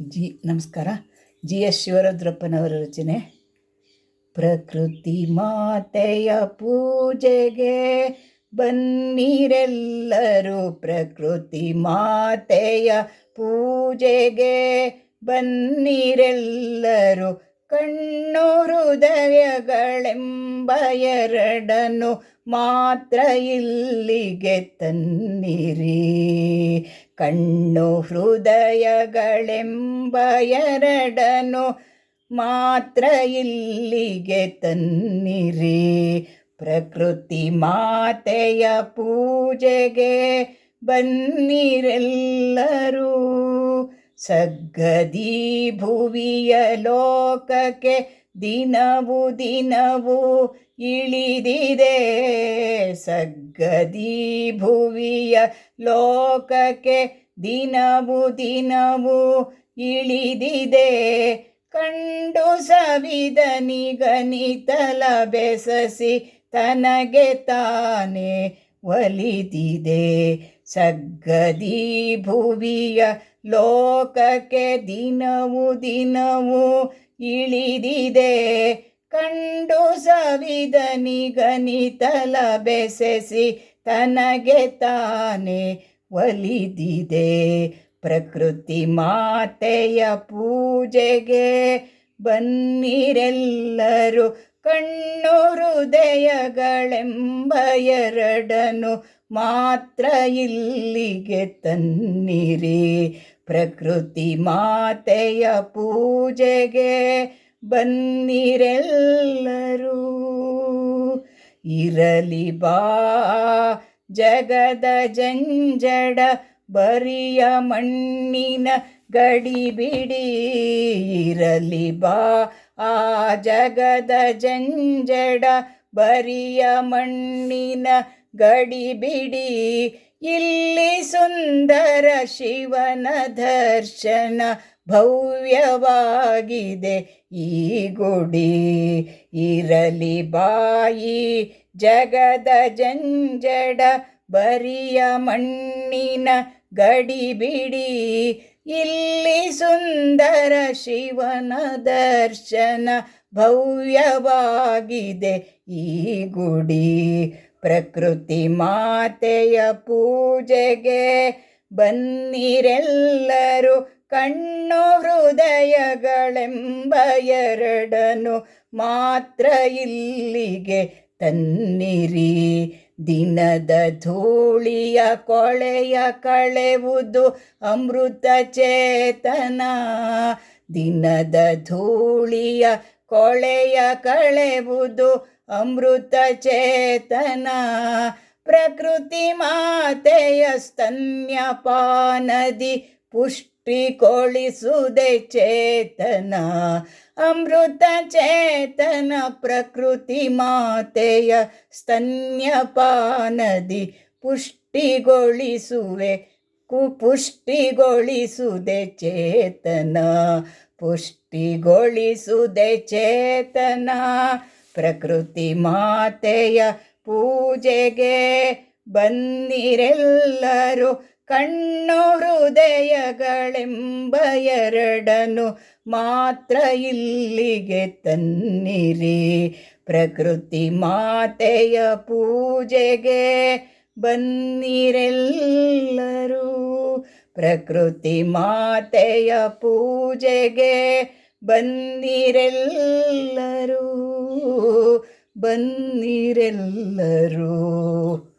ನಮಸ್ಕಾರ. GS ಶಿವರುದ್ರಪ್ಪನವರ ರಚನೆ. ಪ್ರಕೃತಿ ಮಾತೆಯ ಪೂಜೆಗೆ ಬನ್ನಿರೆಲ್ಲರೂ, ಪ್ರಕೃತಿ ಮಾತೆಯ ಪೂಜೆಗೆ ಬನ್ನಿರೆಲ್ಲರೂ. ಕಣ್ಣು ಹೃದಯಗಳೆಂಬ ಎರಡನ್ನು ಮಾತ್ರ ಇಲ್ಲಿಗೆ ತನ್ನಿರಿ. ಕಣ್ಣು ಹೃದಯಗಳೆಂಬ ಎರಡನ್ನು ಮಾತ್ರ ಇಲ್ಲಿಗೆ ತನ್ನಿರಿ. ಪ್ರಕೃತಿ ಮಾತೆಯ ಪೂಜೆಗೆ ಬನ್ನಿರೆಲ್ಲರೂ. ಸಗ್ಗದಿ ಭುವಿಯ ಲೋಕಕ್ಕೆ ದಿನವೂ ದಿನವೂ ಇಳಿದಿದೆ. ಸಗ್ಗದಿ ಭುವಿಯ ಲೋಕಕ್ಕೆ ದಿನವೂ ದಿನವೂ ಇಳಿದಿದೆ. ಕಂಡು ಸವಿದ ನಿಗನಿತಲ ಬೆಸಸಿ ತನಗೆ ತಾನೇ ಒಲಿದಿದೆ. ಸಗ್ಗದಿ ಭುವಿಯ ಲೋಕಕ್ಕೆ ದಿನವೂ ದಿನವೂ ಇಳಿದಿದೆ. ಕಂಡು ಸವಿದ ನಿಗನಿತಲ ಬೆಸಸಿ ತನಗೆ ತಾನೇ ಒಲಿದಿದೆ. ಪ್ರಕೃತಿ ಮಾತೆಯ ಪೂಜೆಗೆ ಬನ್ನಿರೆಲ್ಲರೂ. ಕಣ್ಣು ಹೃದಯಗಳೆಂಬ ಎರಡನ್ನು ಮಾತ್ರ ಇಲ್ಲಿಗೆ ತನ್ನಿರಿ. ಪ್ರಕೃತಿ ಮಾತೆಯ ಪೂಜೆಗೆ ಬನ್ನಿರೆಲ್ಲರೂ. ಇರಲಿ ಬಾ ಜಗದ ಜಂಜಡ, ಬರಿಯ ಮಣ್ಣಿನ ಗಡಿಬಿಡಿ. ಇರಲಿ ಬಾ ಆ ಜಗದ ಜಂಜಡ, ಬರಿಯ ಮಣ್ಣಿನ ಗಡಿಬಿಡಿ. ಇಲ್ಲಿ ಸುಂದರ ಶಿವನ ದರ್ಶನ, ಭವ್ಯವಾಗಿದೆ ಈ ಗುಡಿ. ಇರಲಿ ಬಾಯಿ ಜಗದ ಜಂಜಡ, ಬರಿಯ ಮಣ್ಣಿನ ಗಡಿಬಿಡಿ. ಇಲ್ಲಿ ಸುಂದರ ಶಿವನ ದರ್ಶನ, ಭವ್ಯವಾಗಿದೆ ಈ ಗುಡಿ. ಪ್ರಕೃತಿ ಮಾತೆಯ ಪೂಜೆಗೆ ಬನ್ನಿರೆಲ್ಲರೂ. ಕಣ್ಣು ಹೃದಯಗಳೆಂಬ ಎರಡನ್ನು ಮಾತ್ರ ಇಲ್ಲಿಗೆ ತನ್ನಿರಿ. ದಿನದ ಧೂಳಿಯ ಕೊಳೆಯ ಕಳೆವುದು ಅಮೃತ ಚೇತನ. ದಿನದ ಧೂಳಿಯ ಕೊಳೆಯ ಕಳೆವುದು ಅಮೃತ ಚೇತನ. ಪ್ರಕೃತಿ ಮಾತೆಯ ಸ್ತನ್ಯಪಾನದಿ ಪುಷ್ಟಿಗೊಳಿಸುವುದೇ ಚೇತನ. ಅಮೃತ ಚೇತನ ಪ್ರಕೃತಿ ಮಾತೆಯ ಸ್ತನ್ಯಪಾನದಿ ಪುಷ್ಟಿಗೊಳಿಸುವುದೇ ಚೇತನ. ಪುಷ್ಟಿಗೊಳಿಸುವುದೇ ಚೇತನ. ಪ್ರಕೃತಿ ಮಾತೆಯ ಪೂಜೆಗೆ ಬನ್ನಿರೆಲ್ಲರೂ. ಕಣ್ಣು ಹೃದಯಗಳೆಂಬ ಎರಡನ್ನು ಮಾತ್ರ ಇಲ್ಲಿಗೆ ತನ್ನಿರಿ. ಪ್ರಕೃತಿ ಮಾತೆಯ ಪೂಜೆಗೆ ಬನ್ನಿರೆಲ್ಲರೂ. ಪ್ರಕೃತಿ ಮಾತೆಯ ಪೂಜೆಗೆ ಬನ್ನಿರೆಲ್ಲರೂ. ಬನ್ನಿರೆಲ್ಲರೂ.